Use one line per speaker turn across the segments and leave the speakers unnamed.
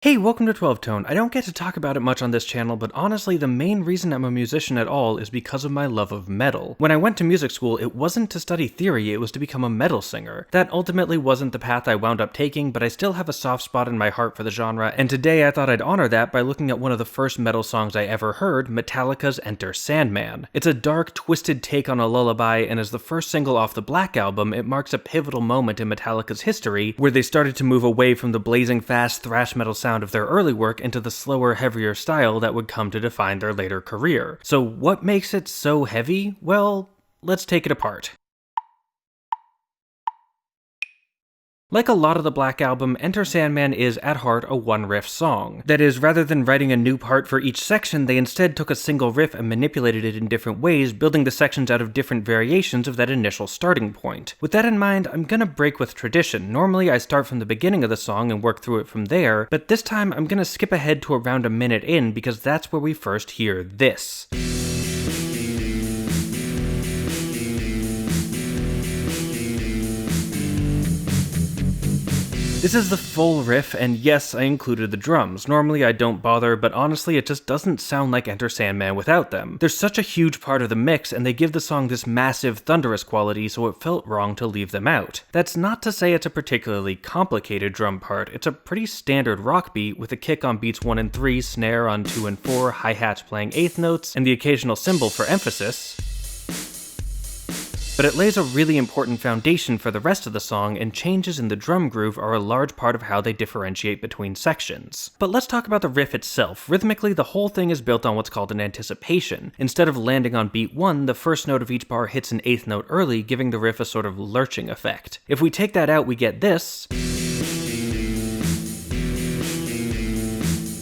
Hey, welcome to 12 Tone. I don't get to talk about it much on this channel, but honestly, the main reason I'm a musician at all is because of my love of metal. When I went to music school, it wasn't to study theory, it was to become a metal singer. That ultimately wasn't the path I wound up taking, but I still have a soft spot in my heart for the genre, and today I thought I'd honor that by looking at one of the first metal songs I ever heard, Metallica's Enter Sandman. It's a dark, twisted take on a lullaby, and as the first single off the Black Album, it marks a pivotal moment in Metallica's history, where they started to move away from the blazing fast thrash metal sound of their early work into the slower, heavier style that would come to define their later career. So what makes it so heavy? Well, let's take it apart. Like a lot of the Black Album, Enter Sandman is, at heart, a one-riff song. That is, rather than writing a new part for each section, they instead took a single riff and manipulated it in different ways, building the sections out of different variations of that initial starting point. With that in mind, I'm gonna break with tradition. Normally, I start from the beginning of the song and work through it from there, but this time I'm gonna skip ahead to around a minute in because that's where we first hear this. This is the full riff, and yes, I included the drums. Normally I don't bother, but honestly it just doesn't sound like Enter Sandman without them. They're such a huge part of the mix, and they give the song this massive, thunderous quality, so it felt wrong to leave them out. That's not to say it's a particularly complicated drum part. It's a pretty standard rock beat, with a kick on beats 1 and 3, snare on 2 and 4, hi-hats playing eighth notes, and the occasional cymbal for emphasis. But it lays a really important foundation for the rest of the song, and changes in the drum groove are a large part of how they differentiate between sections. But let's talk about the riff itself. Rhythmically, the whole thing is built on what's called an anticipation. Instead of landing on beat 1, the first note of each bar hits an eighth note early, giving the riff a sort of lurching effect. If we take that out, we get this,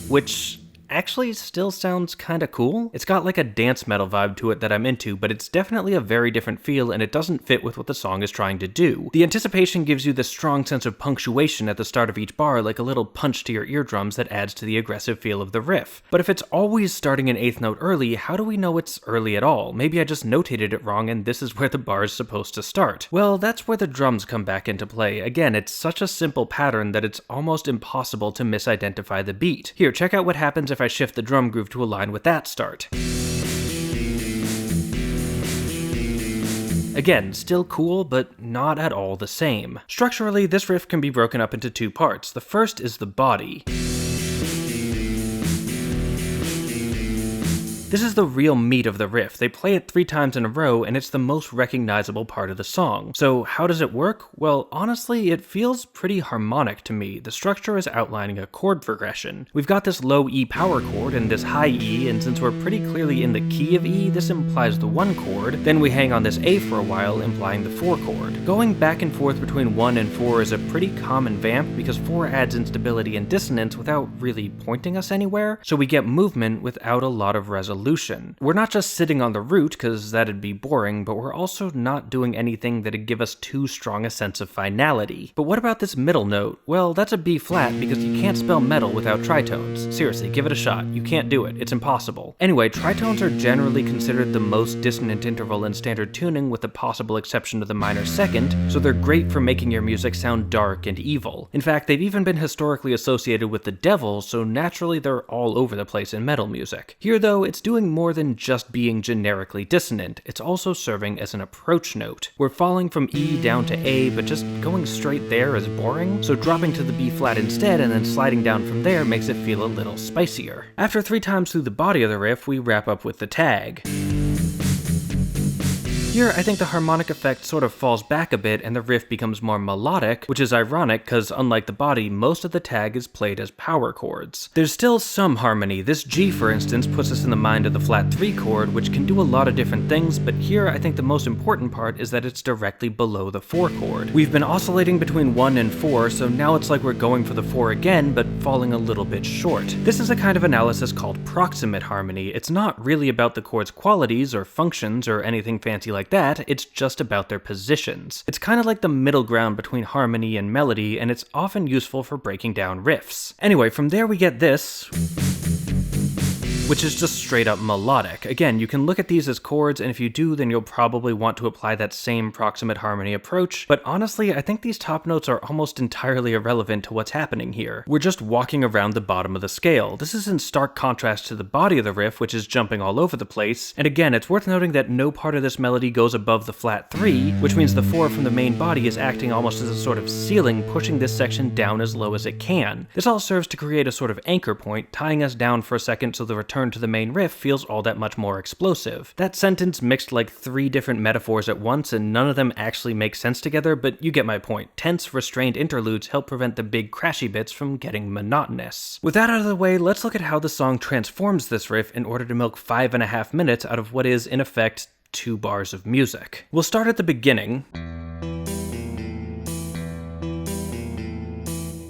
which actually still sounds kinda cool. It's got like a dance metal vibe to it that I'm into, but it's definitely a very different feel, and it doesn't fit with what the song is trying to do. The anticipation gives you this strong sense of punctuation at the start of each bar, like a little punch to your eardrums that adds to the aggressive feel of the riff. But if it's always starting an eighth note early, how do we know it's early at all? Maybe I just notated it wrong and this is where the bar is supposed to start. Well, that's where the drums come back into play. Again, it's such a simple pattern that it's almost impossible to misidentify the beat. Here, check out what happens if I shift the drum groove to align with that start. Again, still cool, but not at all the same. Structurally, this riff can be broken up into two parts. The first is the body. This is the real meat of the riff. They play it 3 times in a row, and it's the most recognizable part of the song. So how does it work? Well, honestly, it feels pretty harmonic to me. The structure is outlining a chord progression. We've got this low E power chord and this high E, and since we're pretty clearly in the key of E, this implies the 1 chord. Then we hang on this A for a while, implying the 4 chord. Going back and forth between 1 and 4 is a pretty common vamp because 4 adds instability and dissonance without really pointing us anywhere, so we get movement without a lot of resolution. We're not just sitting on the root, because that'd be boring, but we're also not doing anything that'd give us too strong a sense of finality. But what about this middle note? Well, that's a B flat because you can't spell metal without tritones. Seriously, give it a shot. You can't do it. It's impossible. Anyway, tritones are generally considered the most dissonant interval in standard tuning, with the possible exception of the minor second, so they're great for making your music sound dark and evil. In fact, they've even been historically associated with the devil, so naturally they're all over the place in metal music. Here though, it's doing more than just being generically dissonant, it's also serving as an approach note. We're falling from E down to A, but just going straight there is boring, so dropping to the B flat instead and then sliding down from there makes it feel a little spicier. After 3 times through the body of the riff, we wrap up with the tag. Here, I think the harmonic effect sort of falls back a bit and the riff becomes more melodic, which is ironic because unlike the body, most of the tag is played as power chords. There's still some harmony. This G, for instance, puts us in the mind of the flat 3 chord, which can do a lot of different things, but here I think the most important part is that it's directly below the 4 chord. We've been oscillating between 1 and 4, so now it's like we're going for the 4 again, but falling a little bit short. This is a kind of analysis called proximate harmony. It's not really about the chord's qualities or functions or anything fancy like that, it's just about their positions. It's kind of like the middle ground between harmony and melody, and it's often useful for breaking down riffs. Anyway, from there we get this, which is just straight up melodic. Again, you can look at these as chords, and if you do, then you'll probably want to apply that same proximate harmony approach, but honestly, I think these top notes are almost entirely irrelevant to what's happening here. We're just walking around the bottom of the scale. This is in stark contrast to the body of the riff, which is jumping all over the place, and again, it's worth noting that no part of this melody goes above the flat 3, which means the 4 from the main body is acting almost as a sort of ceiling, pushing this section down as low as it can. This all serves to create a sort of anchor point, tying us down for a second so the return to the main riff feels all that much more explosive. That sentence mixed like 3 different metaphors at once, and none of them actually make sense together, but you get my point. Tense, restrained interludes help prevent the big crashy bits from getting monotonous. With that out of the way, let's look at how the song transforms this riff in order to milk 5.5 minutes out of what is, in effect, 2 bars of music. We'll start at the beginning,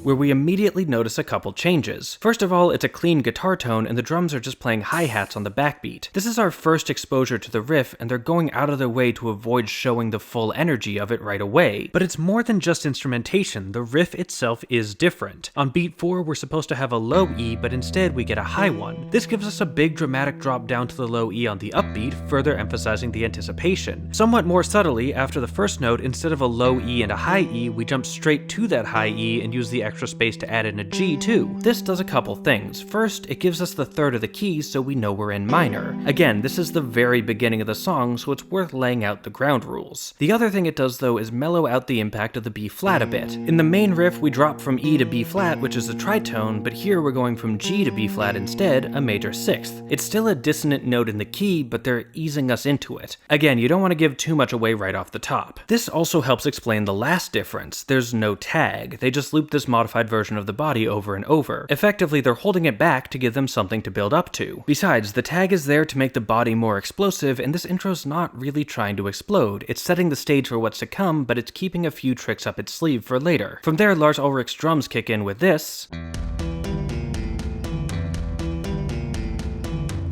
where we immediately notice a couple changes. First of all, it's a clean guitar tone and the drums are just playing hi-hats on the backbeat. This is our first exposure to the riff, and they're going out of their way to avoid showing the full energy of it right away. But it's more than just instrumentation, the riff itself is different. On beat 4, we're supposed to have a low E, but instead we get a high one. This gives us a big dramatic drop down to the low E on the upbeat, further emphasizing the anticipation. Somewhat more subtly, after the first note, instead of a low E and a high E, we jump straight to that high E and use the extra space to add in a G too. This does a couple things. First, it gives us the third of the keys so we know we're in minor. Again, this is the very beginning of the song, so it's worth laying out the ground rules. The other thing it does though is mellow out the impact of the B flat a bit. In the main riff, we drop from E to B flat, which is a tritone, but here we're going from G to B flat instead, a major 6th. It's still a dissonant note in the key, but they're easing us into it. Again, you don't want to give too much away right off the top. This also helps explain the last difference. There's no tag. They just loop this modified version of the body over and over. Effectively, they're holding it back to give them something to build up to. Besides, the tag is there to make the body more explosive, and this intro's not really trying to explode. It's setting the stage for what's to come, but it's keeping a few tricks up its sleeve for later. From there, Lars Ulrich's drums kick in with this,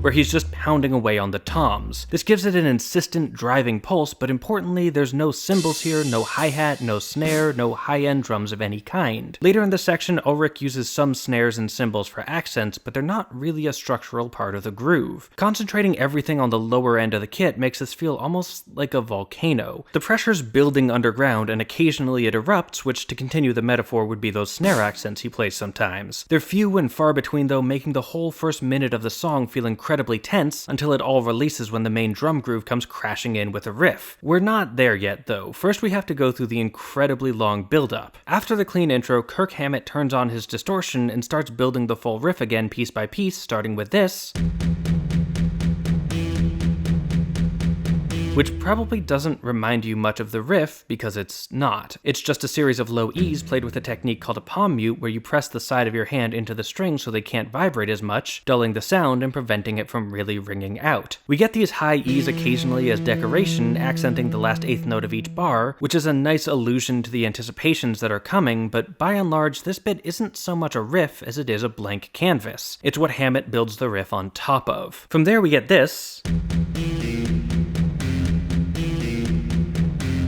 where he's just pounding away on the toms. This gives it an insistent driving pulse, but importantly, there's no cymbals here, no hi-hat, no snare, no high-end drums of any kind. Later in the section, Ulrich uses some snares and cymbals for accents, but they're not really a structural part of the groove. Concentrating everything on the lower end of the kit makes this feel almost like a volcano. The pressure's building underground, and occasionally it erupts, which to continue the metaphor would be those snare accents he plays sometimes. They're few and far between though, making the whole first minute of the song feel incredibly tense until it all releases when the main drum groove comes crashing in with a riff. We're not there yet though. First we have to go through the incredibly long build-up. After the clean intro, Kirk Hammett turns on his distortion and starts building the full riff again piece by piece, starting with this, which probably doesn't remind you much of the riff because it's not. It's just a series of low E's played with a technique called a palm mute, where you press the side of your hand into the string so they can't vibrate as much, dulling the sound and preventing it from really ringing out. We get these high E's occasionally as decoration, accenting the last 8th note of each bar, which is a nice allusion to the anticipations that are coming, but by and large, this bit isn't so much a riff as it is a blank canvas. It's what Hammett builds the riff on top of. From there we get this,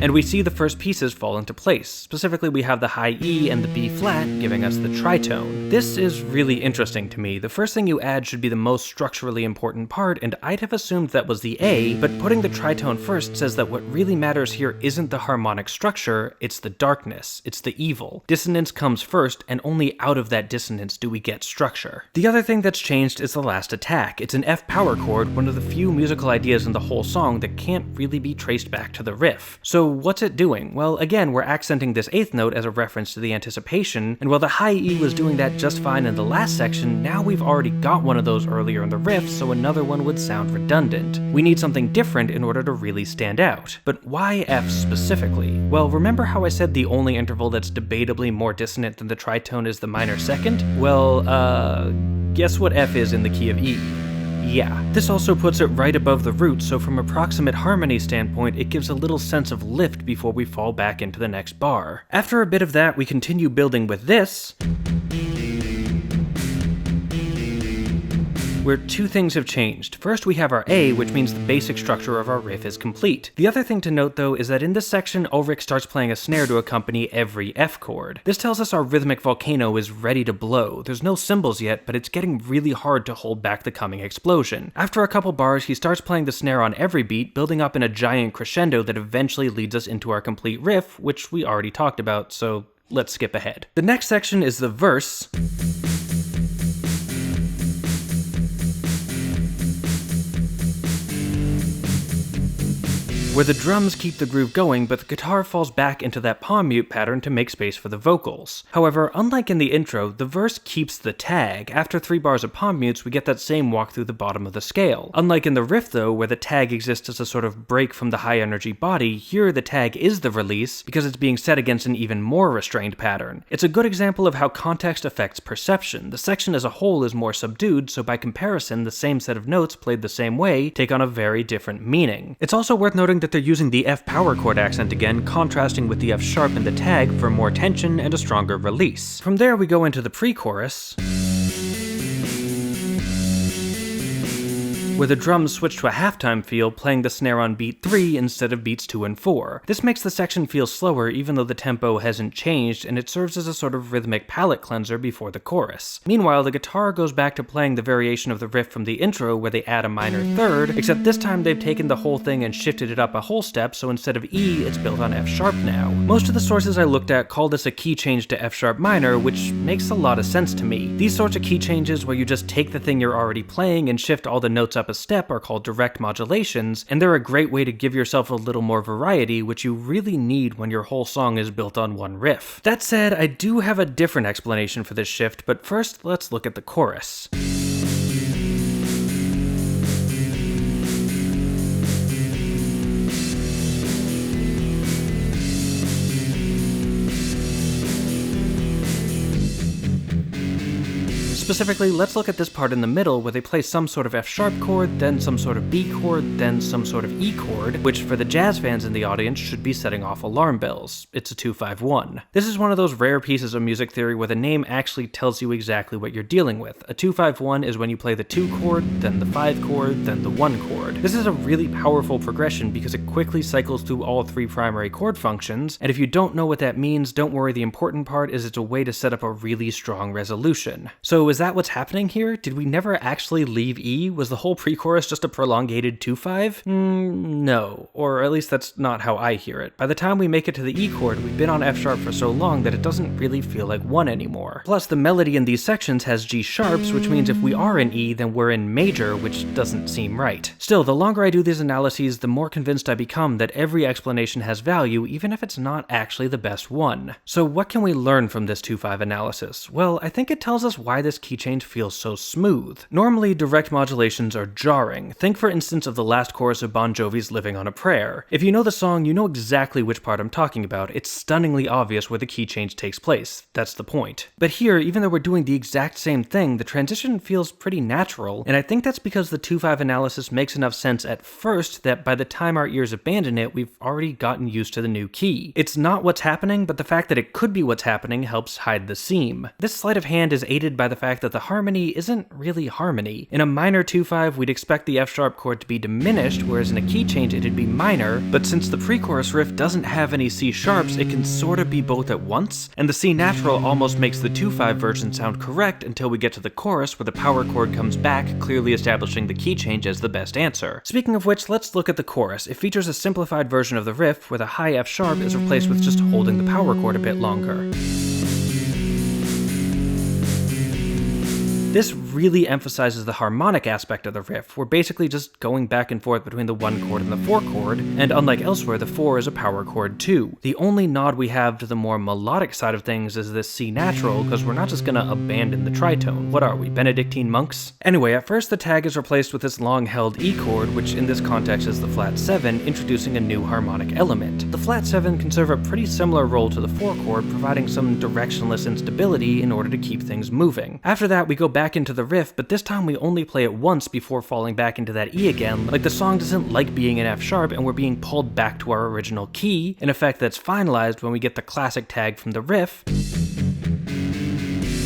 and we see the first pieces fall into place. Specifically, we have the high E and the B flat giving us the tritone. This is really interesting to me. The first thing you add should be the most structurally important part, and I'd have assumed that was the A, but putting the tritone first says that what really matters here isn't the harmonic structure, it's the darkness, it's the evil. Dissonance comes first, and only out of that dissonance do we get structure. The other thing that's changed is the last attack. It's an F power chord, one of the few musical ideas in the whole song that can't really be traced back to the riff. So what's it doing? Well, again, we're accenting this 8th note as a reference to the anticipation, and while the high E was doing that just fine in the last section, now we've already got one of those earlier in the riff, so another one would sound redundant. We need something different in order to really stand out. But why F specifically? Well, remember how I said the only interval that's debatably more dissonant than the tritone is the minor 2nd? Well, guess what F is in the key of E? Yeah. This also puts it right above the root, so from a proximate harmony standpoint, it gives a little sense of lift before we fall back into the next bar. After a bit of that, we continue building with this, where two things have changed. First, we have our A, which means the basic structure of our riff is complete. The other thing to note though is that in this section, Ulrich starts playing a snare to accompany every F chord. This tells us our rhythmic volcano is ready to blow. There's no cymbals yet, but it's getting really hard to hold back the coming explosion. After a couple bars, he starts playing the snare on every beat, building up in a giant crescendo that eventually leads us into our complete riff, which we already talked about, so let's skip ahead. The next section is the verse, where the drums keep the groove going, but the guitar falls back into that palm mute pattern to make space for the vocals. However, unlike in the intro, the verse keeps the tag. After 3 bars of palm mutes, we get that same walk through the bottom of the scale. Unlike in the riff though, where the tag exists as a sort of break from the high energy body, here the tag is the release because it's being set against an even more restrained pattern. It's a good example of how context affects perception. The section as a whole is more subdued, so by comparison, the same set of notes played the same way take on a very different meaning. It's also worth noting that they're using the F power chord accent again, contrasting with the F sharp in the tag for more tension and a stronger release. From there we go into the pre-chorus, where the drums switch to a halftime feel, playing the snare on beat 3 instead of beats 2 and 4. This makes the section feel slower even though the tempo hasn't changed, and it serves as a sort of rhythmic palate cleanser before the chorus. Meanwhile, the guitar goes back to playing the variation of the riff from the intro where they add a minor third, except this time they've taken the whole thing and shifted it up a whole step, so instead of E, it's built on F sharp now. Most of the sources I looked at call this a key change to F sharp minor, which makes a lot of sense to me. These sorts of key changes where you just take the thing you're already playing and shift all the notes up a step are called direct modulations, and they're a great way to give yourself a little more variety, which you really need when your whole song is built on one riff. That said, I do have a different explanation for this shift, but first let's look at the chorus. Specifically, let's look at this part in the middle where they play some sort of F sharp chord, then some sort of B chord, then some sort of E chord, which for the jazz fans in the audience should be setting off alarm bells. It's a 2-5-1. This is one of those rare pieces of music theory where the name actually tells you exactly what you're dealing with. A 2-5-1 is when you play the 2 chord, then the 5 chord, then the 1 chord. This is a really powerful progression because it quickly cycles through all 3 primary chord functions, and if you don't know what that means, don't worry, the important part is it's a way to set up a really strong resolution. So is that what's happening here? Did we never actually leave E? Was the whole pre-chorus just a prolongated 2-5? No, or at least that's not how I hear it. By the time we make it to the E chord, we've been on F sharp for so long that it doesn't really feel like 1 anymore. Plus, the melody in these sections has G sharps, which means if we are in E, then we're in major, which doesn't seem right. Still, the longer I do these analyses, the more convinced I become that every explanation has value, even if it's not actually the best one. So what can we learn from this 2-5 analysis? Well, I think it tells us why this key change feels so smooth. Normally, direct modulations are jarring. Think for instance of the last chorus of Bon Jovi's Living on a Prayer. If you know the song, you know exactly which part I'm talking about. It's stunningly obvious where the key change takes place. That's the point. But here, even though we're doing the exact same thing, the transition feels pretty natural, and I think that's because the 2-5 analysis makes enough sense at first that by the time our ears abandon it, we've already gotten used to the new key. It's not what's happening, but the fact that it could be what's happening helps hide the seam. This sleight of hand is aided by the fact that the harmony isn't really harmony. In a minor 2-5, we'd expect the F sharp chord to be diminished, whereas in a key change it'd be minor, but since the pre-chorus riff doesn't have any C sharps, it can sorta be both at once, and the C natural almost makes the 2-5 version sound correct until we get to the chorus where the power chord comes back, clearly establishing the key change as the best answer. Speaking of which, let's look at the chorus. It features a simplified version of the riff where the high F sharp is replaced with just holding the power chord a bit longer. This really emphasizes the harmonic aspect of the riff. We're basically just going back and forth between the 1 chord and the 4 chord, and unlike elsewhere, the 4 is a power chord too. The only nod we have to the more melodic side of things is this C natural, because we're not just gonna abandon the tritone. What are we, Benedictine monks? Anyway, at first the tag is replaced with this long-held E chord, which in this context is the flat 7, introducing a new harmonic element. The flat 7 can serve a pretty similar role to the 4 chord, providing some directionless instability in order to keep things moving. After that, we go back into the riff, but this time we only play it once before falling back into that E again, like the song doesn't like being in F sharp and we're being pulled back to our original key, an effect that's finalized when we get the classic tag from the riff,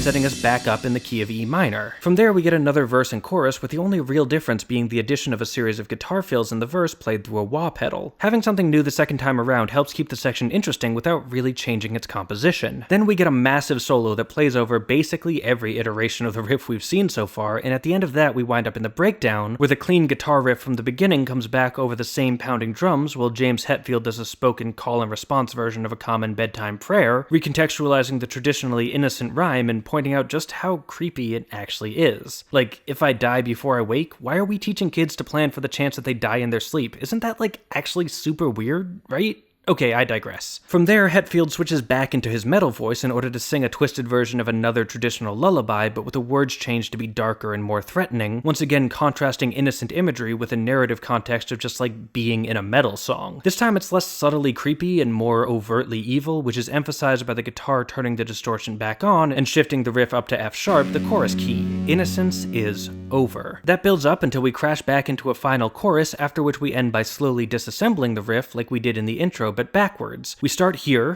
setting us back up in the key of E minor. From there we get another verse and chorus, with the only real difference being the addition of a series of guitar fills in the verse played through a wah pedal. Having something new the second time around helps keep the section interesting without really changing its composition. Then we get a massive solo that plays over basically every iteration of the riff we've seen so far, and at the end of that we wind up in the breakdown, where the clean guitar riff from the beginning comes back over the same pounding drums while James Hetfield does a spoken call and response version of a common bedtime prayer, recontextualizing the traditionally innocent rhyme and pointing out just how creepy it actually is. Like, if I die before I wake, why are we teaching kids to plan for the chance that they die in their sleep? Isn't that, like, actually super weird, right? Okay, I digress. From there, Hetfield switches back into his metal voice in order to sing a twisted version of another traditional lullaby, but with the words changed to be darker and more threatening, once again contrasting innocent imagery with a narrative context of just like being in a metal song. This time it's less subtly creepy and more overtly evil, which is emphasized by the guitar turning the distortion back on and shifting the riff up to F sharp, the chorus key. Innocence is over. That builds up until we crash back into a final chorus, after which we end by slowly disassembling the riff like we did in the intro, but backwards. We start here,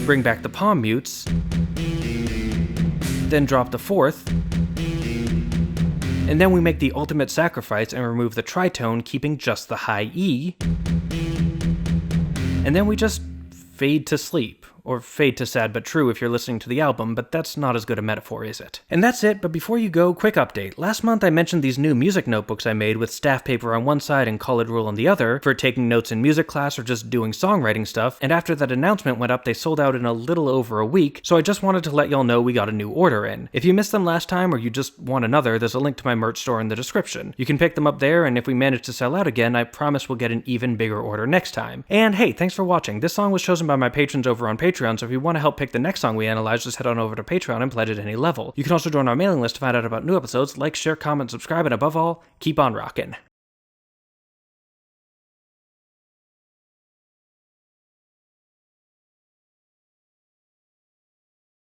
bring back the palm mutes, then drop the fourth, and then we make the ultimate sacrifice and remove the tritone, keeping just the high E, and then we just fade to sleep. Or fade to sad but true if you're listening to the album, but that's not as good a metaphor, is it? And that's it, but before you go, quick update. Last month I mentioned these new music notebooks I made with staff paper on one side and colored rule on the other, for taking notes in music class or just doing songwriting stuff, and after that announcement went up they sold out in a little over a week, so I just wanted to let y'all know we got a new order in. If you missed them last time or you just want another, there's a link to my merch store in the description. You can pick them up there, and if we manage to sell out again, I promise we'll get an even bigger order next time. And hey, thanks for watching. This song was chosen by my patrons over on Patreon, so if you want to help pick the next song we analyze, just head on over to Patreon and pledge at any level. You can also join our mailing list to find out about new episodes, like, share, comment, subscribe, and above all, keep on rockin'.